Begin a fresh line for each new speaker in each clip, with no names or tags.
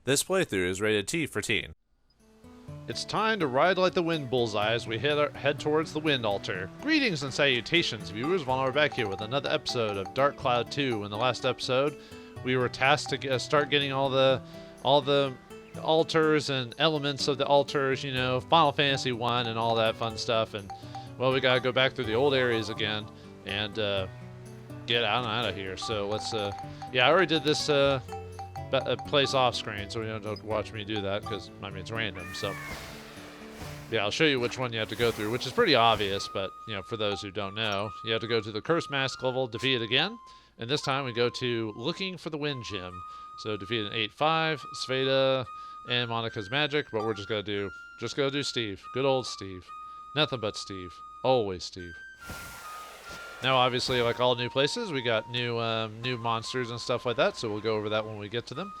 This playthrough is rated T for teen.
It's time to ride like the wind, Bullseye, as we head towards the wind altar. Greetings and salutations, viewers. Vauldemare back here with another episode of Dark Cloud 2. In the last episode, we were tasked to start getting all the altars and elements of the altars, you know, Final Fantasy 1 and all that fun stuff. And, well, we gotta go back through the old areas again and get out of here. So let's, yeah, I already did this place off screen, so you don't have to watch me do that because I mean it's random. So yeah, I'll show you which one you have to go through, which is pretty obvious, but you know, for those who don't know, you have to go to the Curse Mask level, defeat it again, and this time we go to looking for the Wind Gem. So defeat an 8-5, Sveta, and Monica's magic, but we're just gonna do Steve, good old Steve, nothing but Steve, always Steve. Now, obviously, like all new places, we got new monsters and stuff like that, so we'll go over that when we get to them.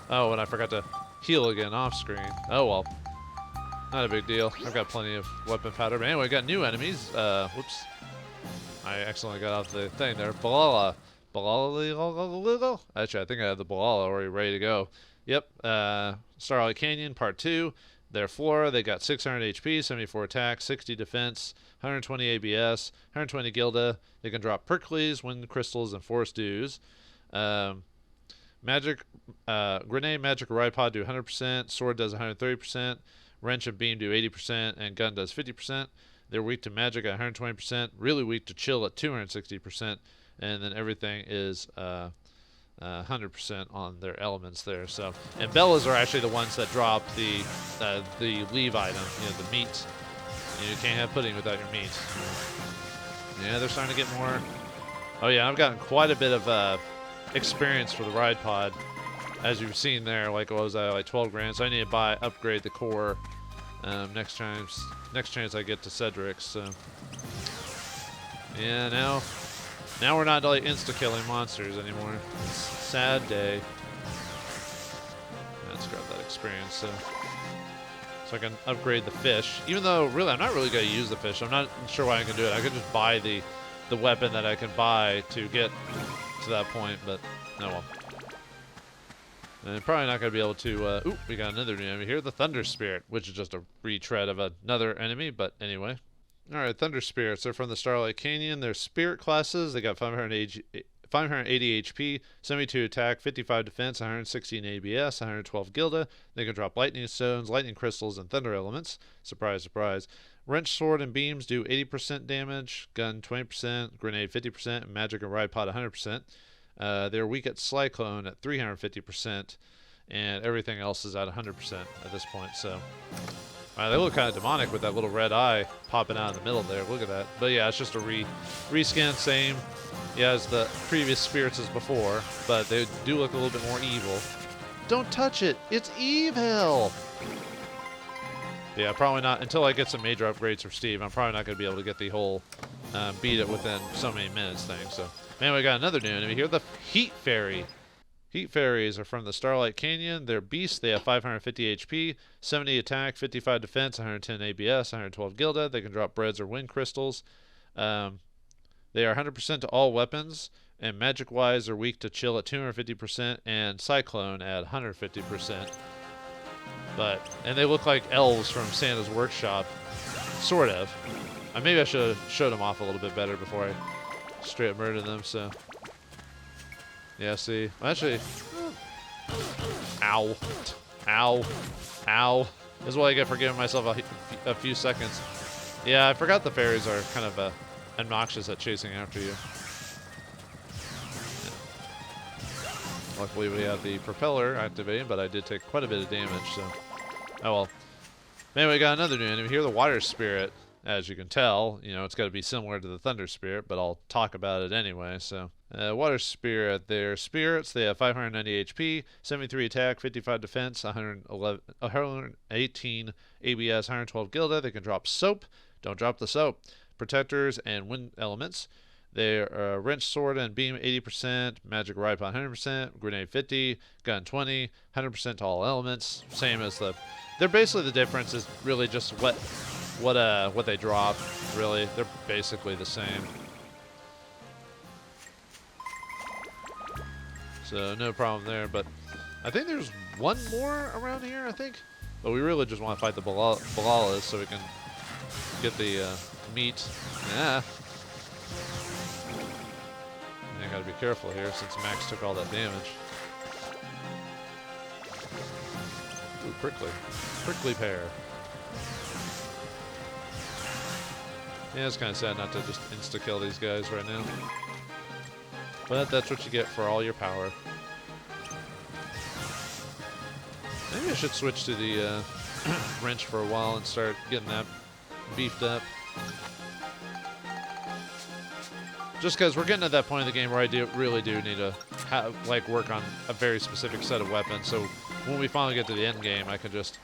Oh, and I forgot to heal again off screen. Oh, well. Not a big deal. I've got plenty of weapon powder. But anyway, got new enemies. Whoops. I accidentally got off the thing there. Balala. Actually, I think I have the Balala already ready to go. Yep. Starlight Canyon, Part 2. Their flora, they got 600 HP, 74 attack, 60 defense, 120 ABS, 120 Gilda. They can drop Pricklies, Wind Crystals, and Forest Dews. Magic, Grenade, Magic, Ride Pod do 100%, Sword does 130%, Wrench and Beam do 80%, and Gun does 50%. They're weak to Magic at 120%, really weak to Chill at 260%, and then everything is 100% on their elements there. So, and Bellas are actually the ones that drop the leave item, you know, the meat. You can't have pudding without your meat. Yeah, they're starting to get more. Oh yeah, I've gotten quite a bit of experience for the ride pod, as you've seen there. Like, what was that, like 12 grand? So I need to upgrade the core next chance I get to Cedric's. So yeah, now we're not like insta-killing monsters anymore. It's a sad day. Let's grab that experience so I can upgrade the fish. Even though, really, I'm not really going to use the fish. I'm not sure why I can do it. I could just buy the weapon that I can buy to get to that point, but no, well. And probably not going to be able to... ooh, we got another new enemy here. The Thunder Spirit, which is just a retread of another enemy, but anyway. Alright, Thunder Spirits. They're from the Starlight Canyon. They're spirit classes. They got 580 HP, 72 attack, 55 defense, 116 ABS, 112 Gilda. They can drop Lightning Stones, Lightning Crystals, and Thunder Elements. Surprise, surprise. Wrench, Sword, and Beams do 80% damage, Gun 20%, Grenade 50%, and Magic and Ride Pod 100%. They're weak at Cyclone at 350%, and everything else is at 100% at this point, so... they look kind of demonic with that little red eye popping out in the middle there. Look at that. But yeah, it's just a reskin, same as the previous spirits as before, but they do look a little bit more evil. Don't touch it! It's evil! Yeah, probably not. Until I get some major upgrades for Steve, I'm probably not going to be able to get the whole beat it within so many minutes thing. So, man, we got another new enemy here, the Heat Fairy. Heat Fairies are from the Starlight Canyon. They're beasts. They have 550 HP, 70 attack, 55 defense, 110 ABS, 112 Gilda. They can drop breads or wind crystals. They are 100% to all weapons, and magic-wise are weak to Chill at 250% and Cyclone at 150%. And they look like elves from Santa's Workshop, sort of. Maybe I should have showed them off a little bit better before I straight up murdered them. So. Yeah, see, actually, ow, ow, ow. This is what I get for giving myself a few seconds. Yeah, I forgot the fairies are kind of obnoxious at chasing after you. Yeah. Luckily, we have the propeller activated, but I did take quite a bit of damage, so. Oh well. Anyway, we got another new enemy here, the Water Spirit. As you can tell, you know, it's got to be similar to the Thunder Spirit, but I'll talk about it anyway, so. Water Spirit, they're spirits. They have 590 HP, 73 attack, 55 defense, 118 ABS, 112 Gilda. They can drop soap. Don't drop the soap. Protectors and wind elements. They're Wrench, Sword, and Beam 80%, Magic Ride Pod 100%, Grenade 50, Gun 20, 100% to all elements. Same as the... They're basically the difference is really just what they drop. Really, they're basically the same. So no problem there, but I think there's one more around here, I think. But we really just want to fight the Balalas so we can get the meat. Yeah. I gotta be careful here since Max took all that damage. Ooh, prickly. Prickly pear. Yeah, it's kind of sad not to just insta-kill these guys right now. But that's what you get for all your power. Maybe I should switch to the wrench for a while and start getting that beefed up. Just because we're getting to that point in the game where I really do need to work on a very specific set of weapons. So when we finally get to the end game, I can just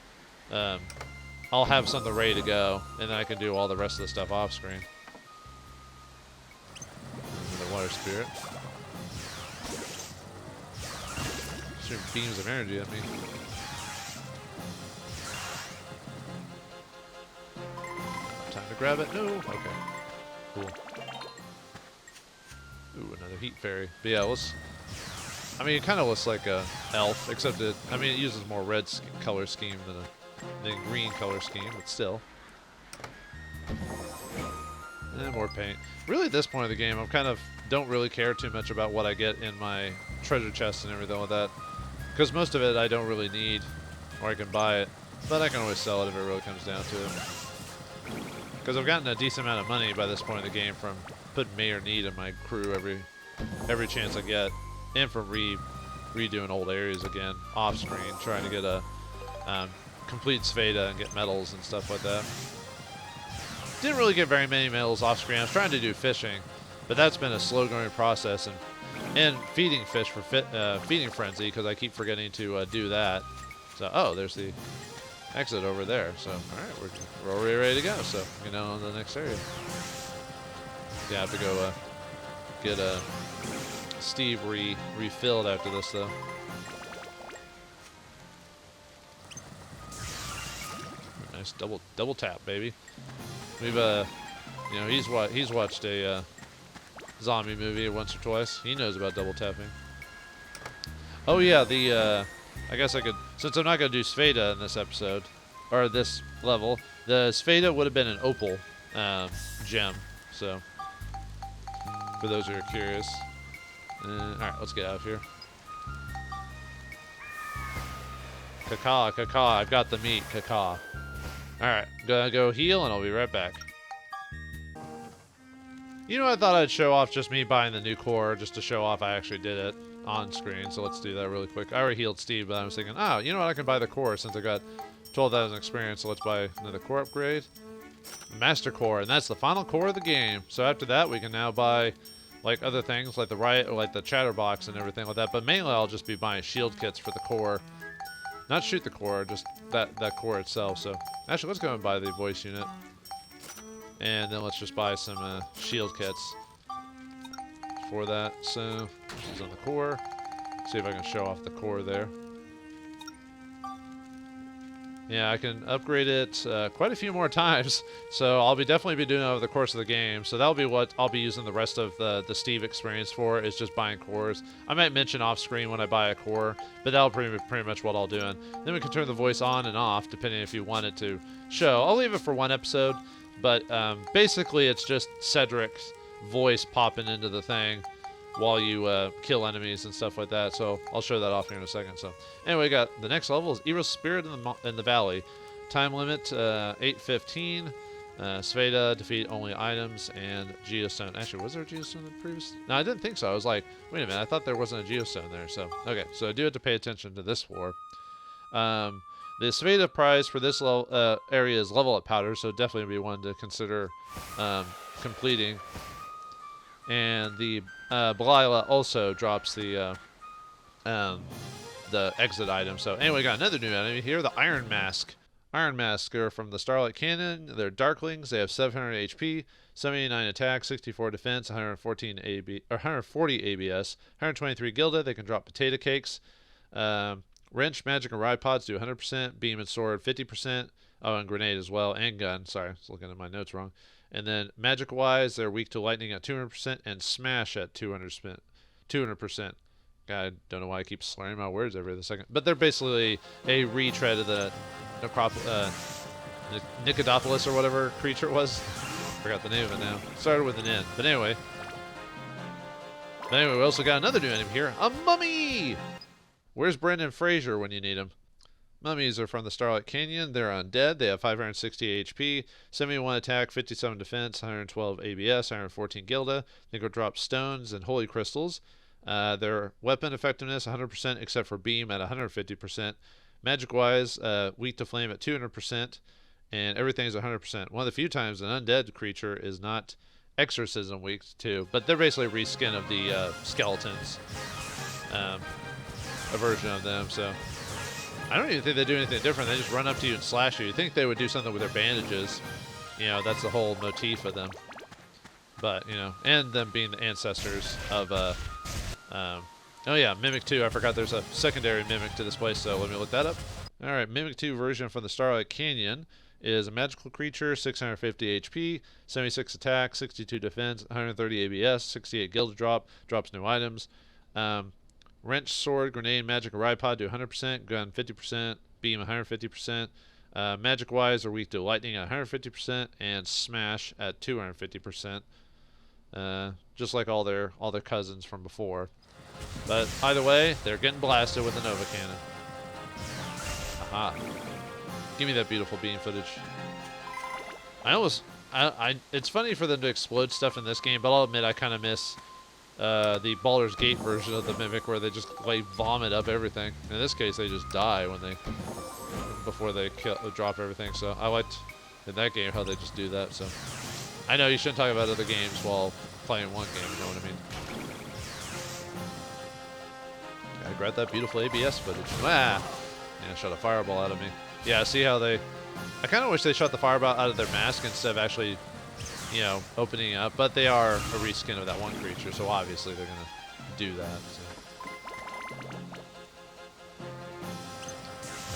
I'll have something ready to go, and then I can do all the rest of the stuff off screen. The water spirit. Shooting beams of energy at me. Time to grab it. No. Okay. Cool. Ooh, another heat fairy. But yeah, I mean, it kind of looks like a elf, except it uses more red color scheme than green color scheme, but still. And more paint. Really, at this point of the game, I'm kind of don't really care too much about what I get in my treasure chest and everything like that, because most of it I don't really need, or I can buy it, but I can always sell it if it really comes down to it. Because I've gotten a decent amount of money by this point in the game from putting May or Need in my crew every chance I get, and from redoing old areas again off screen, trying to get a complete Sveda and get medals and stuff like that. Didn't really get very many medals off screen. I was trying to do fishing, but that's been a slow going process, and feeding fish for feeding frenzy, because I keep forgetting to do that. So there's the exit over there. So all right, we're already ready to go. So on the next area. Yeah, I have to go get Steve refilled after this though. Nice double tap, baby. We've he's watched a zombie movie once or twice. He knows about double tapping. Oh yeah, I guess I could, since I'm not gonna do Sveda in this episode or this level, the Sveda would have been an opal gem. So for those who are curious. All right, let's get out of here. Caca, I've got the meat, caca. Alright, gonna go heal and I'll be right back. I thought I'd show off just me buying the new core just to show off I actually did it on screen, so let's do that really quick. I already healed Steve, but I was thinking, you know what, I can buy the core since I got 12,000 experience, so let's buy another core upgrade. Master core, and that's the final core of the game. So after that, we can now buy other things like the chatterbox and everything like that, but mainly I'll just be buying shield kits for the core. Not shoot the core, just that core itself. So actually, let's go and buy the voice unit, and then let's just buy some shield kits for that. So this is on the core. See if I can show off the core there. Yeah, I can upgrade it quite a few more times, so I'll definitely be doing it over the course of the game. So that'll be what I'll be using the rest of the Steve experience for, is just buying cores. I might mention off screen when I buy a core, but that'll pretty much what I'll do. And then we can turn the voice on and off depending if you want it to show. I'll leave it for one episode, but basically it's just Cedric's voice popping into the thing while you kill enemies and stuff like that. So I'll show that off here in a second. So anyway, we got the next level is Evil Spirit in the Valley. Time limit 8:15. Sveda, defeat only items, and Geostone. Actually, was there a Geostone in the previous? No, I didn't think so. I was like, wait a minute, I thought there wasn't a Geostone there. So okay, so I do have to pay attention to this war. The Sveda prize for this area is level up powder, so definitely be one to consider completing. And the Belial also drops the exit item. So anyway, we got another new enemy here, the Iron Mask. Iron Mask are from the Starlight Cannon. They're Darklings. They have 700 HP, 79 attack, 64 defense, 140 ABS, 123 Gilda. They can drop potato cakes. Wrench, Magic, and Ride Pods do 100%. Beam and Sword 50%. Oh, and Grenade as well. And Gun. Sorry, I was looking at my notes wrong. And then magic-wise, they're weak to lightning at 200% and smash at 200%. I don't know why I keep slurring my words every other second. But they're basically a retread of the Nicodopolis or whatever creature it was. Forgot the name of it now. Started with an N. But anyway, we also got another new enemy here. A mummy! Where's Brendan Fraser when you need him? Mummies are from the Starlight Canyon. They're undead. They have 560 HP, 71 attack, 57 defense, 112 ABS, 114 Gilda. They can drop stones and holy crystals. Their weapon effectiveness 100% except for beam at 150%. Magic-wise, weak to flame at 200%, and everything's 100%. One of the few times an undead creature is not exorcism weak to, but they're basically a reskin of the skeletons, a version of them. So I don't even think they do anything different. They just run up to you and slash you. You'd think they would do something with their bandages. You know, that's the whole motif of them. But, you know, and them being the ancestors of, oh yeah, Mimic 2. I forgot there's a secondary Mimic to this place, so let me look that up. Alright, Mimic 2 version from the Starlight Canyon is a magical creature, 650 HP, 76 attack, 62 defense, 130 ABS, 68 Gilda drop, drops new items. Wrench, sword, grenade, magic, or ride pod do 100%, gun 50%, beam 150%. Magic-wise, are weak to lightning at 150%, and smash at 250%. Just like all their cousins from before. But either way, they're getting blasted with a Nova Cannon. Aha! Give me that beautiful beam footage. It's funny for them to explode stuff in this game, but I'll admit I kind of miss the Baldur's Gate version of the Mimic, where they just like vomit up everything. In this case, they just die before they drop everything. So I liked in that game how they just do that. So I know you shouldn't talk about other games while playing one game. You know what I mean? Gotta grab that beautiful ABS footage. Ah, yeah, shot a fireball out of me. Yeah, see how they? I kind of wish they shot the fireball out of their mask instead of actually, you know, opening up, but they are a reskin of that one creature, so obviously they're gonna do that. So.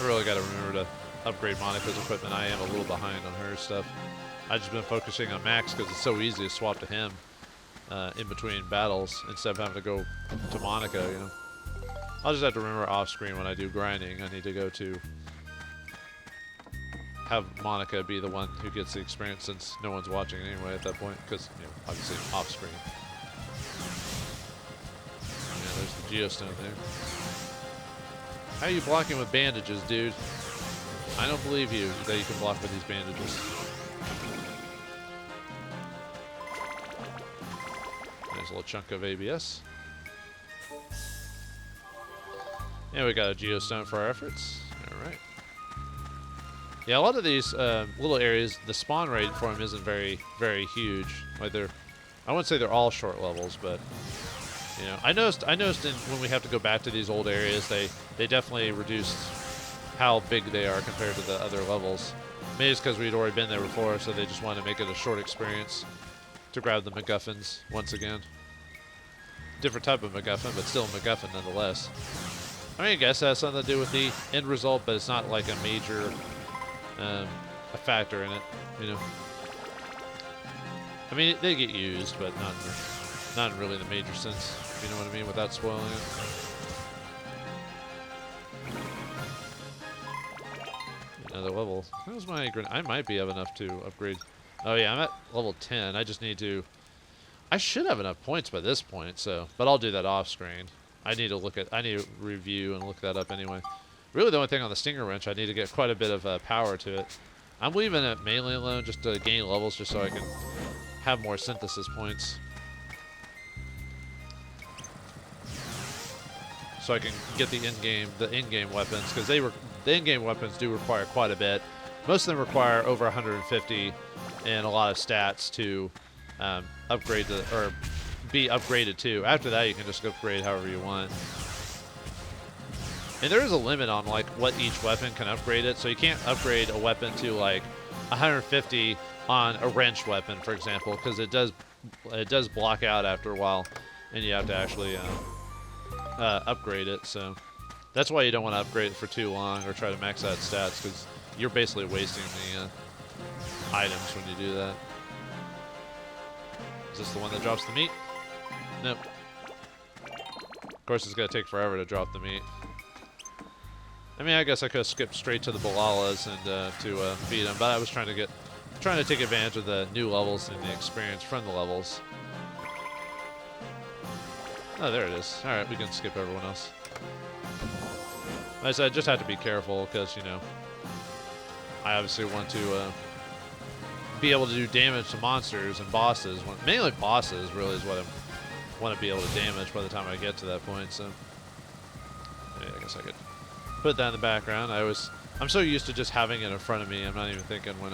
I really gotta remember to upgrade Monica's equipment. I am a little behind on her stuff. I've just been focusing on Max because it's so easy to swap to him in between battles instead of having to go to Monica, you know. I'll just have to remember off screen when I do grinding, I need to go to have Monica be the one who gets the experience since no one's watching anyway at that point, because, you know, obviously off screen. Yeah, there's the geostone there. How are you blocking with bandages, dude? I don't believe you that you can block with these bandages. There's a little chunk of ABS. And we got a geostone for our efforts. Alright. Yeah, a lot of these little areas, the spawn rate for them isn't very, very huge. Like I wouldn't say they're all short levels, but you know, I noticed when we have to go back to these old areas, they definitely reduced how big they are compared to the other levels. Maybe it's because we'd already been there before, so they just wanted to make it a short experience to grab the MacGuffins once again. Different type of MacGuffin, but still a MacGuffin nonetheless. I mean, I guess that has something to do with the end result, but it's not like a major a factor in it, you know. I mean, they get used, but not in really the major sense, you know what I mean, without spoiling it. Another level. How's my I might be have enough to upgrade. Oh yeah, I'm at level 10. I just need to. I should have enough points by this point, so. But I'll do that off screen. I need to review and look that up anyway. Really, the only thing on the Stinger Wrench, I need to get quite a bit of power to it. I'm leaving it mainly alone just to gain levels, just so I can have more synthesis points. So I can get the in-game weapons, because the in-game weapons do require quite a bit. Most of them require over 150 and a lot of stats to upgrade or be upgraded to. After that, you can just upgrade however you want. And there is a limit on like what each weapon can upgrade it. So you can't upgrade a weapon to like 150 on a wrench weapon, for example, because it does block out after a while, and you have to actually upgrade it. So that's why you don't want to upgrade it for too long or try to max out stats, because you're basically wasting the items when you do that. Is this the one that drops the meat? Nope. Of course, it's going to take forever to drop the meat. I mean, I guess I could have skipped straight to the Balalas and to feed them, but I was trying to take advantage of the new levels and the experience from the levels. Oh, there it is. All right, we can skip everyone else. Like I said, I just have to be careful because, you know, I obviously want to be able to do damage to monsters and bosses. Mainly bosses, really, is what I want to be able to damage by the time I get to that point. So, yeah, I guess I could put that in the background. I'm so used to just having it in front of me. I'm not even thinking when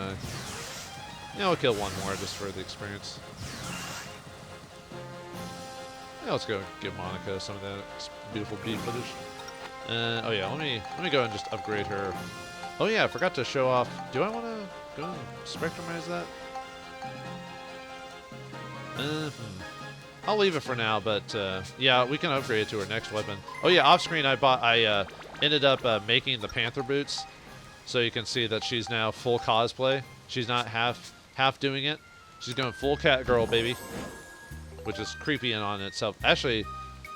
I'll kill one more just for the experience. Yeah, let's go give Monica some of that beautiful beef footage. Oh yeah, let me go and just upgrade her. Oh yeah, I forgot to show off. Do I want to go and spectrumize that? I'll leave it for now, but yeah, we can upgrade it to her next weapon. Oh yeah, off screen I ended up making the Panther boots, so you can see that she's now full cosplay. She's not half doing it. She's going full cat girl, baby, which is creepy in on itself. Actually,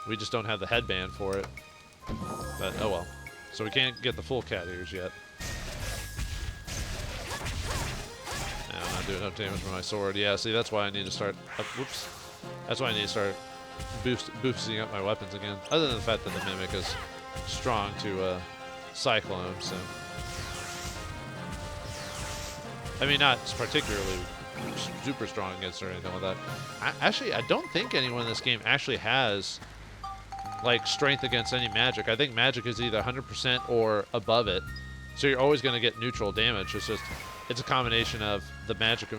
we just don't have the headband for it. But oh well. So we can't get the full cat ears yet. No, I'm not doing enough damage with my sword. Yeah, see, that's why I need to start. Whoops. That's why I need to start boosting up my weapons again. Other than the fact that the Mimic is strong to Cyclone, so. I mean, not particularly super strong against her or anything like that. Actually, I don't think anyone in this game actually has like strength against any magic. I think magic is either 100% or above it, so you're always going to get neutral damage. It's a combination of the magic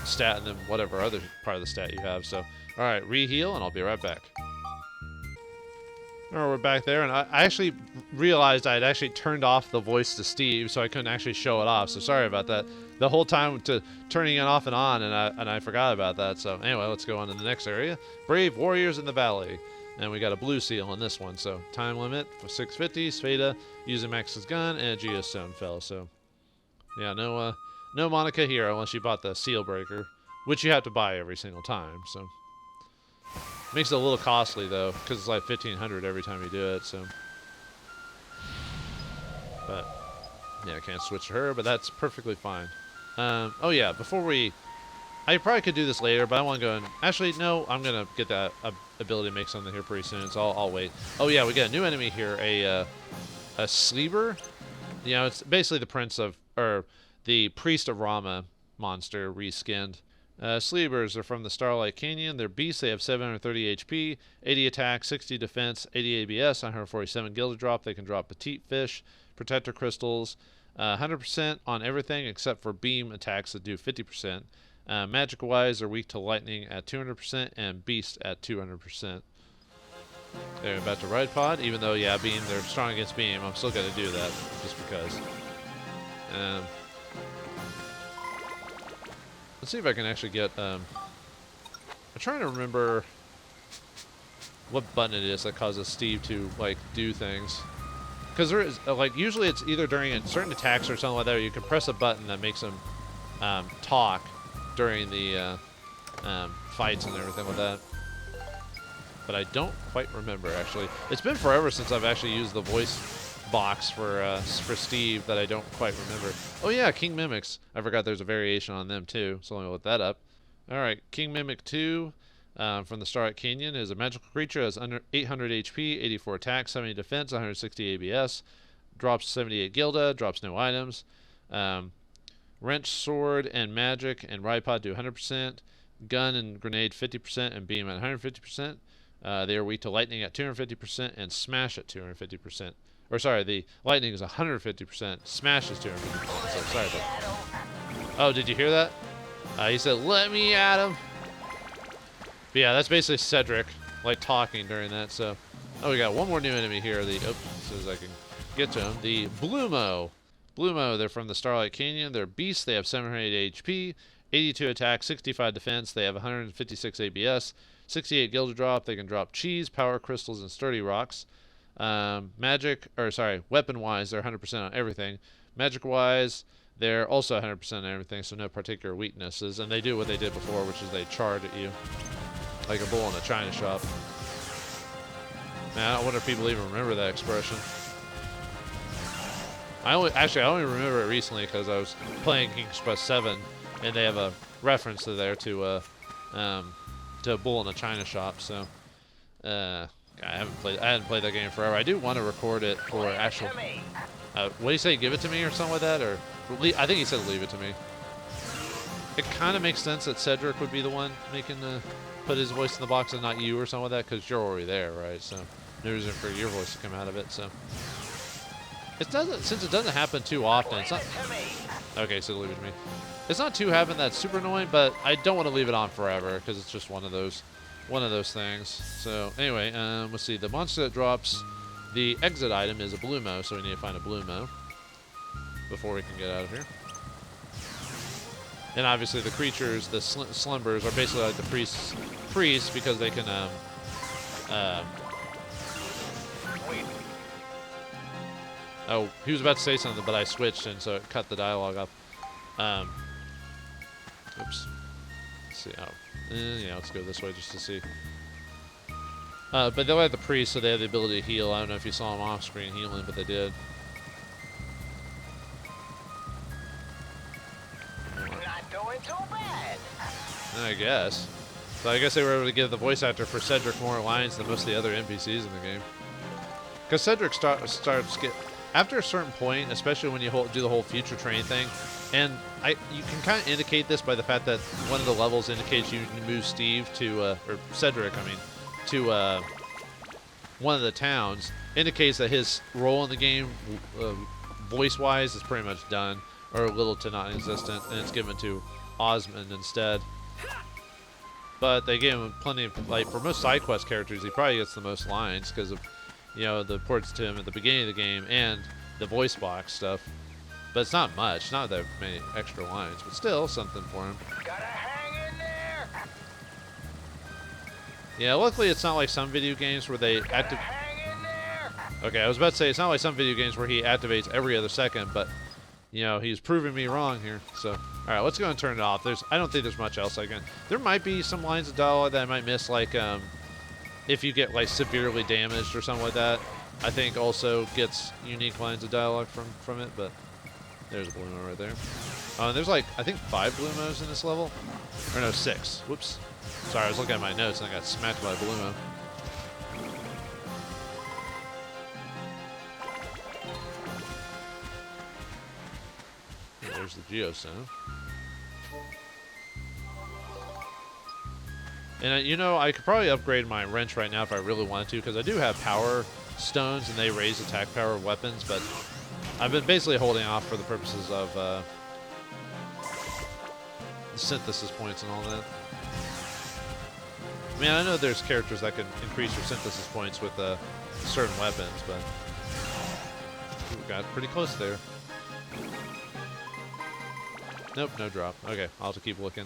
stat and then whatever other part of the stat you have. So, all right, re-heal, and I'll be right back. All right, we're back there, and I actually realized I had actually turned off the voice to Steve, so I couldn't actually show it off. So sorry about that. The whole time to turning it off and on, and I forgot about that. So anyway, let's go on to the next area. Brave warriors in the valley. And we got a blue seal on this one, so time limit for 650, Sveta using Max's gun, and a Geostone fell. So, yeah, no Monica here unless you bought the seal breaker, which you have to buy every single time. So, makes it a little costly though, because it's like 1,500 every time you do it. So, but yeah, I can't switch to her, but that's perfectly fine. Oh yeah, I probably could do this later, but I want to go and actually no, I'm gonna get that ability to make something here pretty soon, so I'll wait. Oh yeah, we got a new enemy here, a Sleeper. You know, it's basically the the Priest of Rama monster reskinned. Sleepers are from the Starlight Canyon. They're beasts. They have 730 HP, 80 attack, 60 defense, 80 ABS, 147 gilded drop. They can drop petite fish, protector crystals, 100% on everything except for beam attacks that do 50%. Magic-wise, they're weak to lightning at 200% and beast at 200%. They're about to ride pod, even though, yeah, beam, they're strong against beam. I'm still going to do that just because. Let's see if I can actually get. I'm trying to remember what button it is that causes Steve to like do things. Because there is like usually it's either during certain attacks or something like that. Or you can press a button that makes him talk during the fights and everything like that. But I don't quite remember actually. It's been forever since I've actually used the voice box for Steve that I don't quite remember. Oh yeah, King Mimics. I forgot there's a variation on them too, so let me look that up. All right, King Mimic 2 from the Starlight Canyon is a magical creature, has under 800 HP, 84 attack, 70 defense, 160 ABS, drops 78 Gilda, drops no items. Wrench, sword, and magic and ride pod do 100%, gun and grenade 50%, and beam at 150%. They are weak to lightning at 250% and smash at 250%. Or sorry, the lightning is 150%, smash is 250%. So sorry about that. Oh, did you hear that? He said, "Let me at him." But yeah, that's basically Cedric, like talking during that. So, oh, we got one more new enemy here. As soon as I can get to him, the Bloomo. Bloomo, they're from the Starlight Canyon. They're beasts. They have 708 HP, 82 attack, 65 defense. They have 156 ABS, 68 gilded drop. They can drop cheese, power crystals, and sturdy rocks. Weapon-wise, they're 100% on everything. Magic-wise, they're also 100% on everything, so no particular weaknesses. And they do what they did before, which is they charge at you like a bull in a china shop. Man, I wonder if people even remember that expression. I only remember it recently because I was playing King's Quest 7, and they have a reference to there to a bull in a china shop. So I hadn't played that game forever. I do want to record it for actual. What do you say? Give it to me or something like that, or I think he said leave it to me. It kind of makes sense that Cedric would be the one making put his voice in the box and not you or something like that, because you're already there, right? So no reason for your voice to come out of it. So since it doesn't happen too often. It's not okay. So leave it to me. It's not too having that's super annoying, but I don't want to leave it on forever because it's just one of those things. So anyway, let's see. The monster that drops the exit item is a blue mo, so we need to find a blue mo before we can get out of here. And obviously the creatures, the slumbers, are basically like the priests because they can oh, he was about to say something, but I switched, and so it cut the dialogue off. Oops. Let's see. Oh, yeah. Let's go this way just to see. But they'll have the priest, so they have the ability to heal. I don't know if you saw them off screen healing, but they did.
Not doing too bad.
I guess. So I guess they were able to give the voice actor for Cedric more lines than most of the other NPCs in the game. Because Cedric starts after a certain point, especially when you do the whole future train thing, and you can kind of indicate this by the fact that one of the levels indicates you move Steve to, or Cedric, I mean, to one of the towns, indicates that his role in the game, voice-wise, is pretty much done, or little to non-existent, and it's given to Osmond instead. But they gave him plenty of, like, for most side quest characters, he probably gets the most lines because of, you know, the ports to him at the beginning of the game and the voice box stuff. But it's not much, not that many extra lines, but still something for him.
Gotta hang in there.
Yeah, luckily it's not like some video games where they activate.
Hang in there.
Okay, I was about to say it's not like some video games where he activates every other second, but you know, he's proving me wrong here. So, all right, let's go and turn it off. I don't think there's much else I can. There might be some lines of dialogue that I might miss, like if you get like severely damaged or something like that. I think also gets unique lines of dialogue from it, but there's a blue mo right there. There's like, I think 5 blue mos in this level. Or no, 6. Whoops. Sorry, I was looking at my notes and I got smacked by a blue mo. There's the geostone. And you know, I could probably upgrade my wrench right now if I really wanted to, because I do have power stones and they raise attack power of weapons, but I've been basically holding off for the purposes of synthesis points and all that. I mean, I know there's characters that can increase your synthesis points with certain weapons, but we got pretty close there. Nope, no drop. Okay, I'll have to keep looking.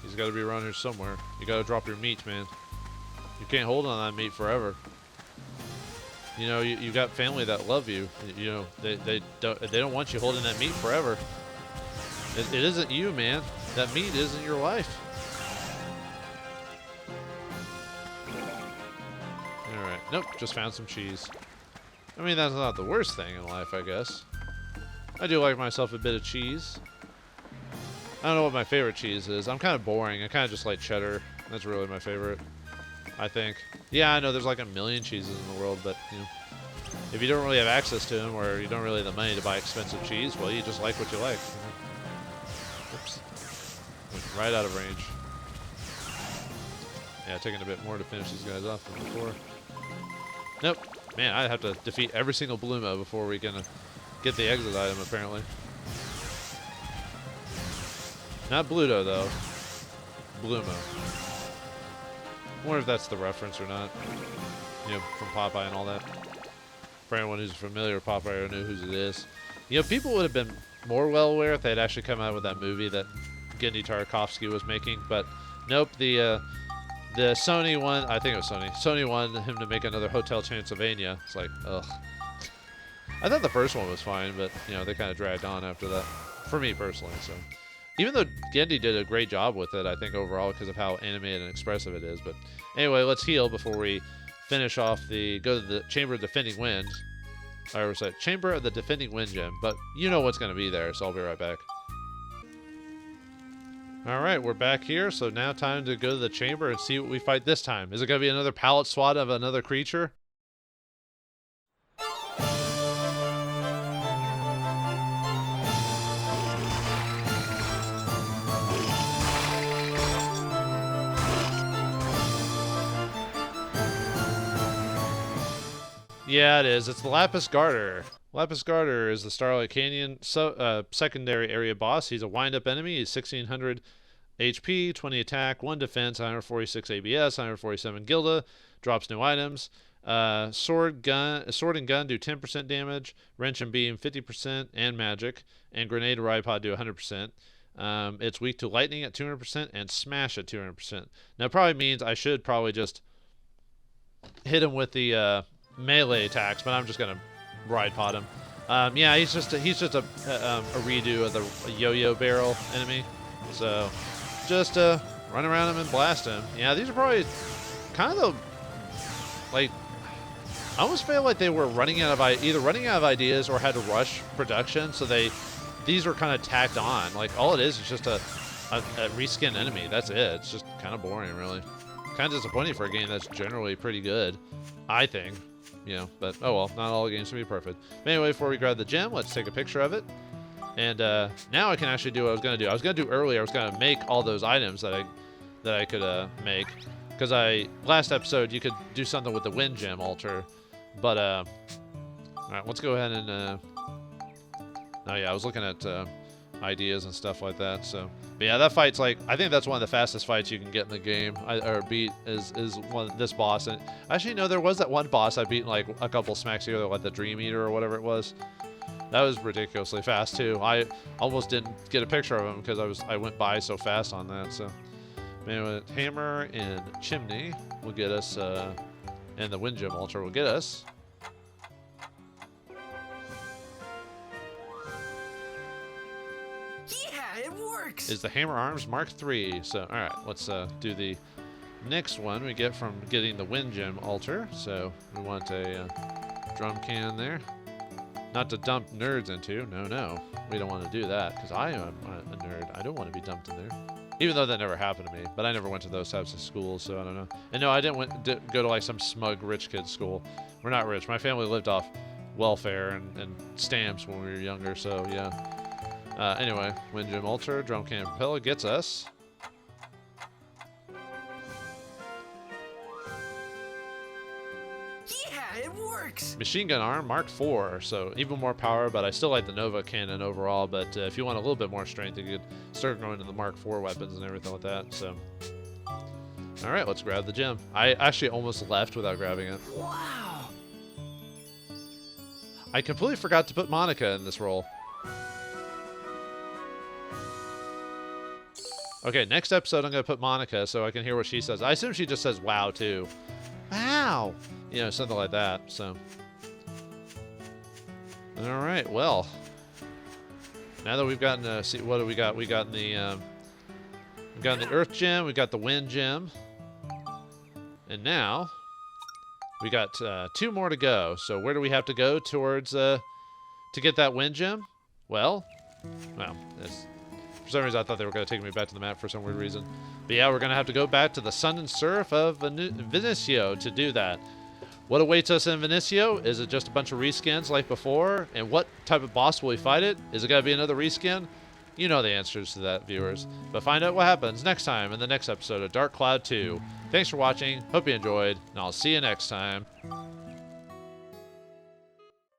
He's got to be around here somewhere. You got to drop your meat, man. You can't hold on that meat forever. You know, you got family that love you. You know, they don't want you holding that meat forever. It isn't you, man. That meat isn't your life. All right. Nope, just found some cheese. I mean, that's not the worst thing in life, I guess. I do like myself a bit of cheese. I don't know what my favorite cheese is. I'm kind of boring. I kind of just like cheddar. That's really my favorite, I think. Yeah, I know there's like a million cheeses in the world, but you know, if you don't really have access to them or you don't really have the money to buy expensive cheese, well, you just like what you like. You know? Oops. Went right out of range. Yeah, taking a bit more to finish these guys off than before. Nope. Man, I have to defeat every single blue mo before we can get the exit item, apparently. Not Bluto, though. Blue mo. I wonder if that's the reference or not. You know, from Popeye and all that. For anyone who's familiar with Popeye or knew whose it is. You know, people would have been more well aware if they'd actually come out with that movie that Gendy Tartakovsky was making. But nope, the Sony one, I think it was Sony. Sony wanted him to make another Hotel Transylvania. It's like, ugh. I thought the first one was fine, but, you know, they kind of dragged on after that. For me, personally, so. Even though Gendy did a great job with it, I think overall because of how animated and expressive it is. But anyway, let's heal before we finish off go to the Chamber of Defending Wind. Or was it Chamber of the Defending Wind Gem? But you know what's going to be there, so I'll be right back. Alright, we're back here, so now time to go to the chamber and see what we fight this time. Is it going to be another pallet swat of another creature? Yeah, it is. It's the Lapis Garter. Lapis Garter is the Starlight Canyon secondary area boss. He's a wind-up enemy. He's 1600 HP, 20 attack, 1 defense, 146 ABS, 147 Gilda. Drops new items. Sword and gun do 10% damage. Wrench and beam 50% and magic. And grenade and ride pod do 100%. It's weak to lightning at 200% and smash at 200%. Now it probably means I should probably just hit him with the melee attacks, but I'm just gonna ride pod him. Yeah, he's just a redo of the yo-yo barrel enemy. So just run around him and blast him. Yeah, these are probably kind of like I almost feel like they were running out of either running out of ideas or had to rush production. So these were kind of tacked on. Like all it is just a reskin enemy. That's it. It's just kind of boring, really. Kind of disappointing for a game that's generally pretty good, I think. You know, but oh well, not all games can be perfect. But anyway, before we grab the gem, let's take a picture of it. And now I can actually do what I was gonna do. I was gonna do earlier. I was gonna make all those items that I could make, because last episode you could do something with the wind gem altar. But all right, let's go ahead and oh yeah, I was looking at ideas and stuff like that. So, but yeah, that fight's like, I think that's one of the fastest fights you can get in the game, or beat is this boss. And actually, no, there was that one boss I beat in like a couple smacks together, like the Dream Eater or whatever it was. That was ridiculously fast too. I almost didn't get a picture of him because I went by so fast on that. So, anyway, hammer and chimney will get us, and the wind gem altar will get us. Is the hammer arms Mark III. So, all right, let's do the next one we get from getting the wind gem altar. So we want a drum can there. Not to dump nerds into. No. We don't want to do that because I am a nerd. I don't want to be dumped in there. Even though that never happened to me. But I never went to those types of schools, so I don't know. And no, I didn't go to like some smug rich kid school. We're not rich. My family lived off welfare and stamps when we were younger, so yeah. Anyway, wind gem altar, drum can propeller gets us.
Yeah, it works!
Machine gun arm, Mark IV. So even more power, but I still like the Nova cannon overall. But if you want a little bit more strength, you could start going to the Mark IV weapons and everything like that. So, all right, let's grab the gem. I actually almost left without grabbing it.
Wow!
I completely forgot to put Monica in this role. Okay, next episode I'm going to put Monica so I can hear what she says. I assume she just says wow, too. Wow! You know, something like that, so. Alright, well. Now that we've gotten, see, what do we got? We got in the, we got in the Earth Gem, we got the Wind Gem. And now, we got 2 more to go. So where do we have to go towards, to get that Wind Gem? Well, it's... For some reason, I thought they were going to take me back to the map for some weird reason. But yeah, we're going to have to go back to the Sun and Surf of Vinicio to do that. What awaits us in Vinicio? Is it just a bunch of reskins like before? And what type of boss will we fight it? Is it going to be another reskin? You know the answers to that, viewers. But find out what happens next time in the next episode of Dark Cloud 2. Thanks for watching. Hope you enjoyed. And I'll see you next time.